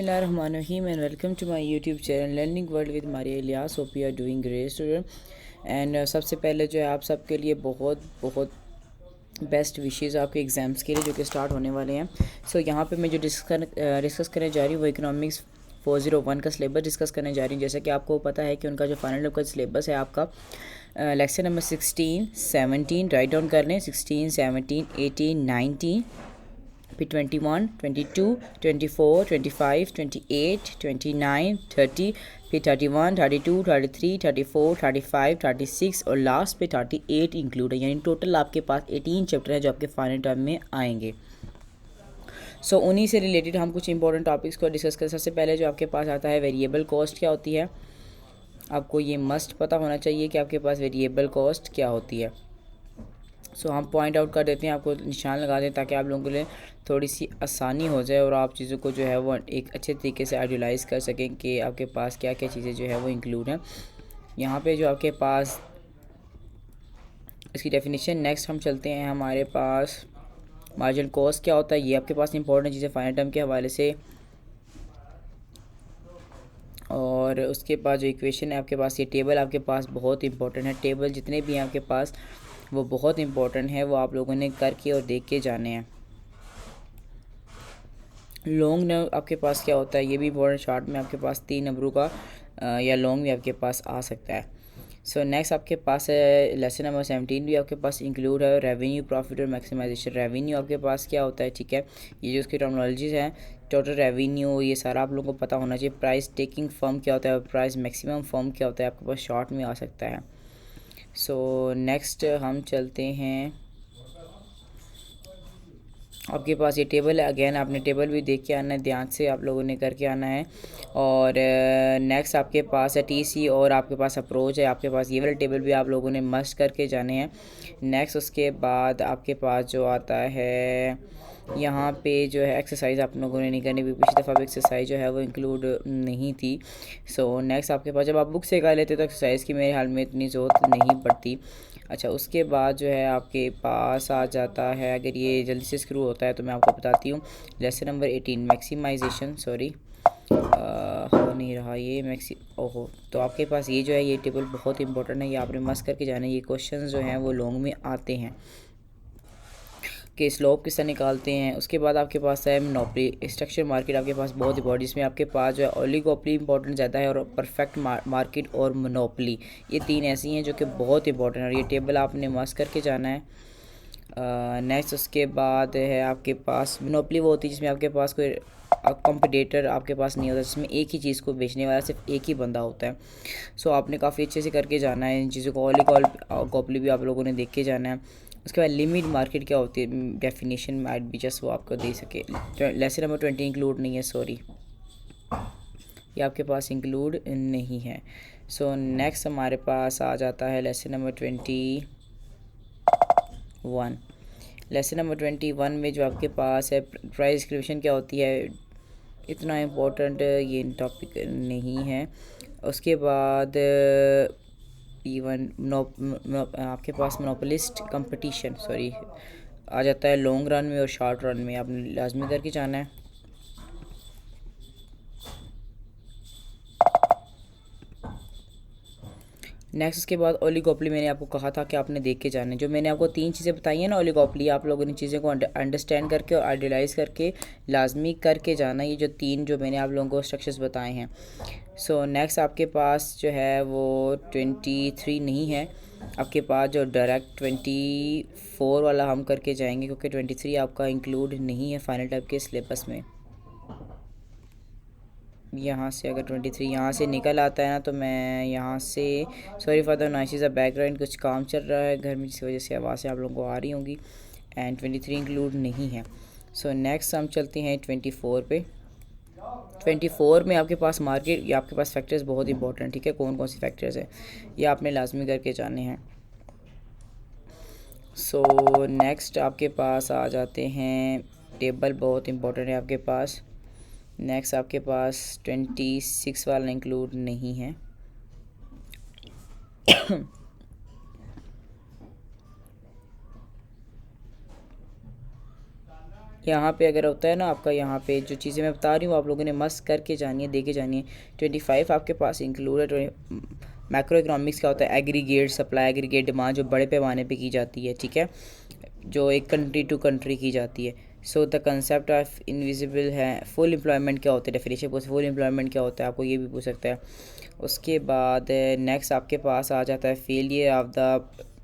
Bismillahirrahmanirrahim and welcome to my YouTube channel Learning World with Maria Ilyas. Hope you are doing great student. And सबसे पहले जो है आप सबके लिए बहुत बहुत बेस्ट विशेज़ आपके एग्ज़ाम्स के लिए जो कि स्टार्ट होने वाले हैं. यहाँ पे मैं जो डिस्कस करने जा रही हूँ वो इकोनॉमिक्स 401 का सिलेबस डिस्कस करने जा रही हूँ. जैसा कि आपको पता है कि उनका जो फाइनल का सिलेबस है आपका लेक्चर नंबर 16, 17 राइट डाउन कर लें. 16, 17, 18, 19 फिर 21, 22, 24, 25, 28, 29, 30 फिर 31, 32, 33, 34, 35, 36 और लास्ट पे 38 इंक्लूड है. यानी टोटल आपके पास 18 चैप्टर है जो आपके फाइनल टर्म में आएंगे. उन्हीं से रिलेटेड हम कुछ इंपॉर्टेंट टॉपिक्स को डिस्कस करें. सबसे पहले जो आपके पास आता है वेरिएबल कॉस्ट क्या होती है. आपको ये मस्ट पता होना चाहिए कि आपके पास वेरिएबल कॉस्ट क्या होती है. हम पॉइंट आउट कर देते हैं, आपको निशान लगा दें ताकि आप लोगों के लिए थोड़ी सी आसानी हो जाए और आप चीज़ों को जो है वो एक अच्छे तरीके से आइडियलाइज़ कर सकें कि आपके पास क्या क्या चीज़ें जो है वो इंक्लूड हैं. यहाँ पे जो आपके पास इसकी डेफिनेशन. नेक्स्ट हम चलते हैं हमारे पास मार्जिनल कॉस्ट क्या होता है. ये आपके पास इंपॉर्टेंट चीज़ें फाइनल टर्म के हवाले से. और उसके बाद जो इक्वेशन है आपके पास, ये टेबल आपके पास बहुत इंपॉर्टेंट है. टेबल जितने भी हैं आपके पास वो बहुत इंपॉर्टेंट है, वो आप लोगों ने करके और देख के जाने हैं. लॉन्ग नंबर आपके पास क्या होता है ये भी इंपॉर्टेंट. शार्ट में आपके पास 3 नंबरों का या लॉन्ग भी आपके पास आ सकता है. नेक्स्ट आपके पास है लेसन नंबर 17 भी आपके पास इंक्लूड है. रेवेन्यू, प्रॉफिट और मैक्सिमाइजेशन. रेवेन्यू आपके पास क्या होता है, ठीक है. ये जो उसकी टर्मिनोलॉजीज हैं, टोटल रेवेन्यू, ये सारा आप लोगों को पता होना चाहिए. प्राइस टेकिंग फर्म क्या होता है, प्राइस मैक्सिमम फर्म क्या होता है, आपके पास शॉर्ट में आ सकता है. नेक्स्ट हम चलते हैं. आपके पास ये टेबल है. अगेन आपने टेबल भी देख के आना है, ध्यान से आप लोगों ने करके आना है. और नेक्स्ट आपके पास है टीसी और आपके पास अप्रोच है. आपके पास ये वाला टेबल भी आप लोगों ने मस्ट करके जाने हैं. नेक्स्ट उसके बाद आपके पास जो आता है यहाँ पे जो है एक्सरसाइज आप लोगों ने नहीं करनी, पिछली दफ़ा भी एक्सरसाइज जो है वो इंक्लूड नहीं थी. नेक्स्ट आपके पास जब आप बुक से कर लेते तो एक्सरसाइज की मेरे हाल में इतनी ज़रूरत नहीं पड़ती. अच्छा, उसके बाद जो है आपके पास आ जाता है, अगर ये जल्दी से शुरू होता है तो मैं आपको बताती हूँ. Lesson number 18 maximisation. हो नहीं रहा ये ओहो. तो आपके पास ये जो है ये टेबल बहुत इंपॉर्टेंट है, ये आपने मस्त करके जाना है. ये क्वेश्चन जो हैं वो लॉन्ग में आते हैं कि स्लोप किस तरह निकालते हैं. उसके बाद आपके पास है मोनोपोली स्ट्रक्चर मार्केट. आपके पास बहुत इंपॉर्टेंट, जिसमें आपके पास जो है ओलिगोपोली इंपॉर्टेंट ज़्यादा है और परफेक्ट मार्केट और मोनोपोली, ये 3 ऐसी हैं जो कि बहुत इंपॉर्टेंट है. और ये टेबल आपने मस्त करके जाना है. नेक्स्ट उसके बाद है आपके पास मोनोपोली वो होती है जिसमें आपके पास कोई कॉम्पिटिटर आपके पास नहीं होता, जिसमें एक ही चीज़ को बेचने वाला सिर्फ एक ही बंदा होता है. आपने काफ़ी अच्छे से करके जाना है इन चीज़ों को. ओलिगोपोली भी आप लोगों ने देख के जाना है. उसके बाद लिमिट मार्केट क्या होती है, डेफिनेशन में आइट भी जस्ट वो आपको दे सके. लेसन नंबर 20 इंक्लूड नहीं है, सॉरी, ये आपके पास इंक्लूड नहीं है. नेक्स्ट हमारे पास आ जाता है लेसन नंबर 21. लेसन नंबर 21 में जो आपके पास है प्राइस डिस्क्रिप्शन क्या होती है, इतना इम्पोर्टेंट ये टॉपिक नहीं है. उसके बाद इवन आपके पास मोनोपोलिस्ट कंपटीशन आ जाता है लॉन्ग रन में और शॉर्ट रन में, आपने लाजमी करके जाना है. नेक्स्ट उसके बाद ओलिगोपोली, मैंने आपको कहा था कि आपने देख के जाने. जो मैंने आपको 3 चीज़ें बताई हैं ना ओलिगोपोली, आप लोगों ने चीज़ों को अंडरस्टैंड करके और आइडियलाइज़ करके लाजमी करके जाना. ये जो 3 जो मैंने आप लोगों को स्ट्रक्चर्स बताए हैं. नेक्स्ट आपके पास जो है वो 23 नहीं है. आपके पास जो डायरेक्ट 24 वाला हम करके जाएंगे क्योंकि 23 आपका इंक्लूड नहीं है फाइनल टाइप के सिलेबस में. यहाँ से अगर 23 यहाँ से निकल आता है ना तो मैं यहाँ से, sorry for the noises of background, कुछ काम चल रहा है घर में जिस वजह से आवाज़ें आप लोगों को आ रही होंगी. एंड 23 इंक्लूड नहीं है. नेक्स्ट हम चलते हैं 24 पे. 24 में आपके पास मार्केट या आपके पास फैक्टर्स बहुत इंपॉर्टेंट, ठीक है. कौन कौन सी फैक्टर्स है ये आपने लाजमी करके जाने हैं. नेक्स्ट आपके पास आ जाते हैं टेबल, बहुत इंपॉर्टेंट है आपके पास. नेक्स्ट आपके पास 26 वाला इंक्लूड नहीं है. यहाँ पे अगर होता है ना आपका, यहाँ पे जो चीज़ें मैं बता रही हूँ आप लोगों ने मस्त करके जानी है, देखे जानी है। 25 आपके पास इंक्लूड है। मैक्रो इकोनॉमिक्स क्या होता है? एग्रीगेट सप्लाई, एग्रीगेट डिमांड जो बड़े पैमाने पे की जाती है, ठीक है, जो एक कंट्री टू कंट्री की जाती है। So the concept of invisible है। फुल एम्प्लॉयमेंट क्या होता है? डेफिनेशन पूछ, फुल एम्प्लॉयमेंट क्या होता है आपको ये भी पूछ सकता है। उसके बाद नेक्स्ट आपके पास आ जाता है failure of the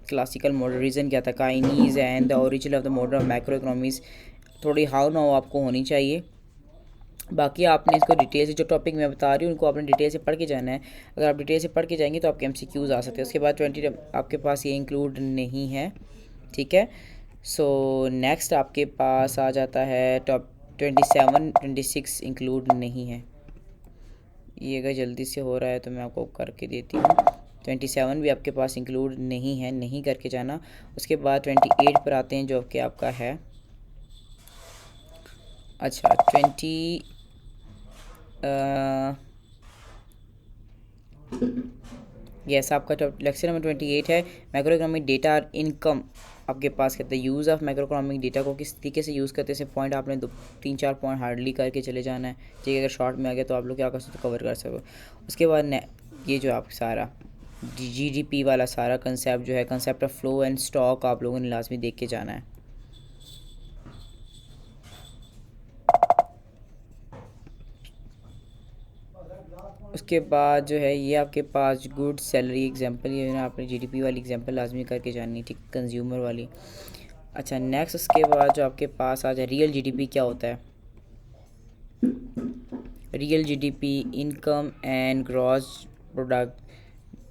classical model. Reason क्या था? Keynes and the origin of the model of macro economics. थोड़ी हाउ ना हो आपको होनी चाहिए। बाकी आपने इसको डिटेल से, जो टॉपिक मैं बता रही हूँ उनको आपने डिटेल से पढ़ के जाना है। अगर आप डिटेल से पढ़ के जाएंगे तो आपके MCQs आ सकते हैं। उसके बाद 20 आपके पास ये इंक्लूड नहीं है, ठीक है। सो नेक्स्ट आपके पास आ जाता है टॉप 27, 26 इंक्लूड नहीं है। ये अगर जल्दी से हो रहा है तो मैं आपको करके देती हूँ। 27 भी आपके पास इंक्लूड नहीं है, नहीं करके जाना। उसके बाद 28 पर आते हैं जो कि आपका है, अच्छा 20 यस आपका लेक्चर नंबर 28 है मैक्रो इकोनॉमिक डेटा और इनकम। आपके पास कहते हैं use of macro economic data को किस तरीके से यूज़ करते हैं। सिर्फ पॉइंट आपने 3-4 पॉइंट हार्डली करके चले जाना है, ठीक है। अगर शॉर्ट में आ गया तो आप लोग क्या कर सकते हो, कवर कर सको। उसके बाद ये जो आप सारा GDP वाला सारा कंसेप्ट जो है, concept of flow and stock, आप लोगों ने लाजमी देख के जाना है। उसके बाद जो है ये आपके पास गुड सैलरी एग्जांपल, ये ना आपने GDP वाली एग्जांपल लाजमी करके जानी, ठीक, कंज्यूमर वाली। अच्छा नेक्स्ट उसके बाद जो आपके पास आ जाए रियल GDP क्या होता है। Real GDP income and gross product.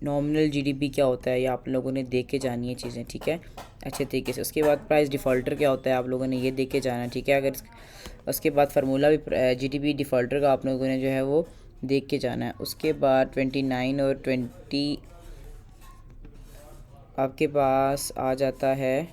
Nominal GDP क्या होता है, ये आप लोगों ने देख के जानी है चीज़ें, ठीक है, अच्छे तरीके से। उसके बाद प्राइस डिफ़ॉल्टर क्या होता है, आप लोगों ने ये देख के जाना है, ठीक है। अगर उसके बाद फार्मूला भी GDP डिफ़ॉल्टर का आप लोगों ने जो है वो देख के जाना है। उसके बाद 29 और 20 आपके पास आ जाता है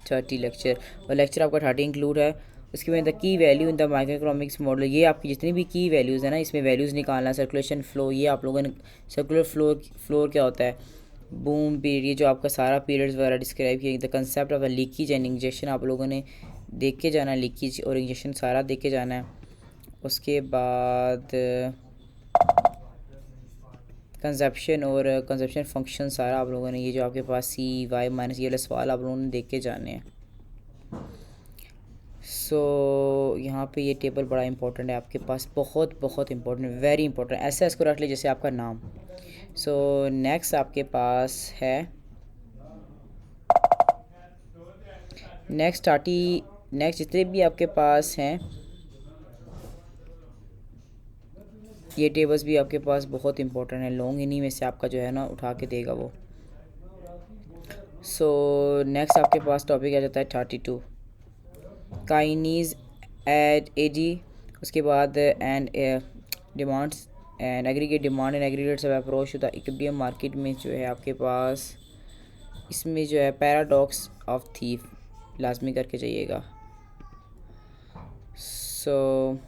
30 लेक्चर, और लेक्चर आपका 30 इंक्लूड है। उसके बाद the key value in the micro economics model, ये आपकी जितनी भी की वैल्यूज़ है ना, इसमें वैल्यूज़ निकालना। सर्कुलेशन फ्लो, ये आप लोगों ने सर्कुलर फ्लोर क्या होता है, बूम पीरियड, ये जो आपका सारा पीरियड्स वगैरह डिस्क्राइब किया। The concept of leakage and injection आप लोगों ने देख के जाना है, लीकेज और इंजेक्शन सारा देख के जाना है। उसके बाद कंजप्शन और कंजप्शन फंक्शन सारा आप लोगों ने, ये जो आपके पास CY- ये वाले सवाल आप लोगों ने देख के जाने हैं। सो यहाँ पे ये टेबल बड़ा इंपॉर्टेंट है आपके पास, बहुत बहुत इंपॉर्टेंट, वेरी इंपॉर्टेंट, ऐसे इसको रख ले जैसे आपका नाम। सो नेक्स्ट आपके पास है नेक्स्ट जितने भी आपके पास हैं ये टेबल्स भी आपके पास बहुत इंपॉर्टेंट है, लॉन्ग इन्हीं में से आपका जो है ना उठा के देगा वो। सो नेक्स्ट आपके पास टॉपिक आ जाता है 32 काइनीज एड AG। उसके बाद and demands and aggregate demand and aggregate सब approach to the equilibrium market में जो है आपके पास, इसमें जो है पैराडॉक्स ऑफ थीफ लाजमी करके जाइएगा। सो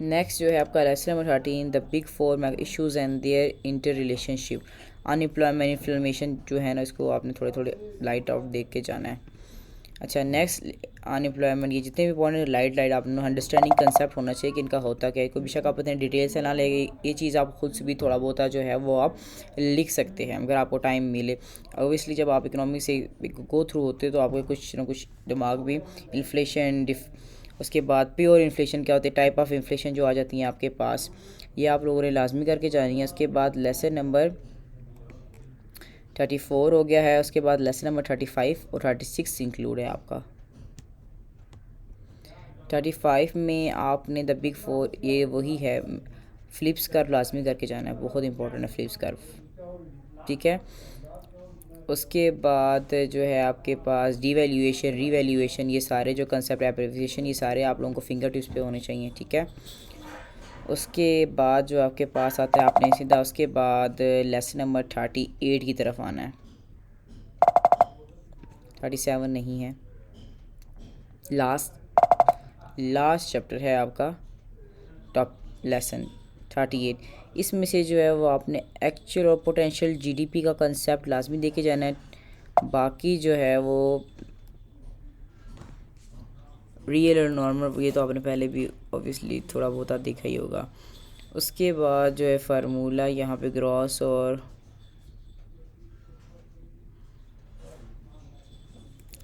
नेक्स्ट जो है आपका lesson number 13 the big 4 issues and their interrelationship. Unemployment inflammation जो है ना, इसको आपने थोड़े थोड़े लाइट आउट देख के जाना है। अच्छा नेक्स्ट अनएम्प्लॉयमेंट, ये जितने भी पॉइंट लाइट आपने अंडरस्टैंडिंग कंसेप्ट होना चाहिए कि इनका होता क्या है। कोई बेशक आप इतने डिटेल से ना लेंगे, ये चीज़ आप खुद से भी थोड़ा बहुत जो है वो आप लिख सकते हैं अगर आपको टाइम मिले। ओबियसली जब आप इकोनॉमिक से गो थ्रू होते हैं तो आपको कुछ ना कुछ दिमाग भी, इन्फ्लेशन उसके बाद प्योर इन्फ्लेशन क्या होती है, टाइप ऑफ इन्फ्लेशन जो आ जाती हैं आपके पास, ये आप लोगों ने लाजमी करके जानी है। उसके बाद लेसन नंबर 34 हो गया है। उसके बाद लेसन नंबर 35 और 36 इंक्लूड है आपका। 35 में आपने द बिग 4, ये वही है, फ्लिप्स कर्व लाजमी करके जाना है, बहुत इंपॉर्टेंट है फ्लिप्स कर्व, ठीक है। उसके बाद जो है आपके पास डीवैल्यूएशन, रीवैल्यूएशन, ये सारे जो कंसेप्ट एप्रिसिएशन, ये सारे आप लोगों को फिंगर टिप्स पे होने चाहिए, ठीक है। उसके बाद जो आपके पास आता है आपने सीधा उसके बाद लेसन नंबर 38 की तरफ आना है। 37 नहीं है, लास्ट चैप्टर है आपका टॉप लेसन 38, इसमें से जो है वो आपने एक्चुअल और पोटेंशियल जीडीपी का कंसेप्ट लाजमी देके जाना है। बाकी जो है वो रियल और नॉर्मल ये तो आपने पहले भी ऑब्वियसली थोड़ा बहुत देखा ही होगा। उसके बाद जो है फार्मूला यहाँ पे ग्रॉस और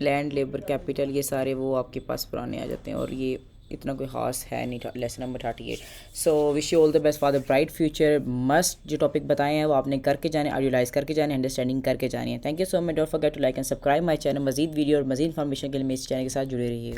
लैंड लेबर कैपिटल ये सारे वो आपके पास पुराने आ जाते हैं और ये इतना कोई ख़ास है नहीं। Lesson number 38। So wish you all the best for the bright future. Must जो टॉपिक बताए हैं वो आपने करके जाने, आइडियलाइज करके जाने, अंडरस्टैंडिंग करके जानी है। Thank you so much. Don't forget to like and subscribe my channel. मजीद वीडियो और मजीद इन्फॉर्मेशन के लिए मेरे इस चैनल के साथ जुड़े रहिए।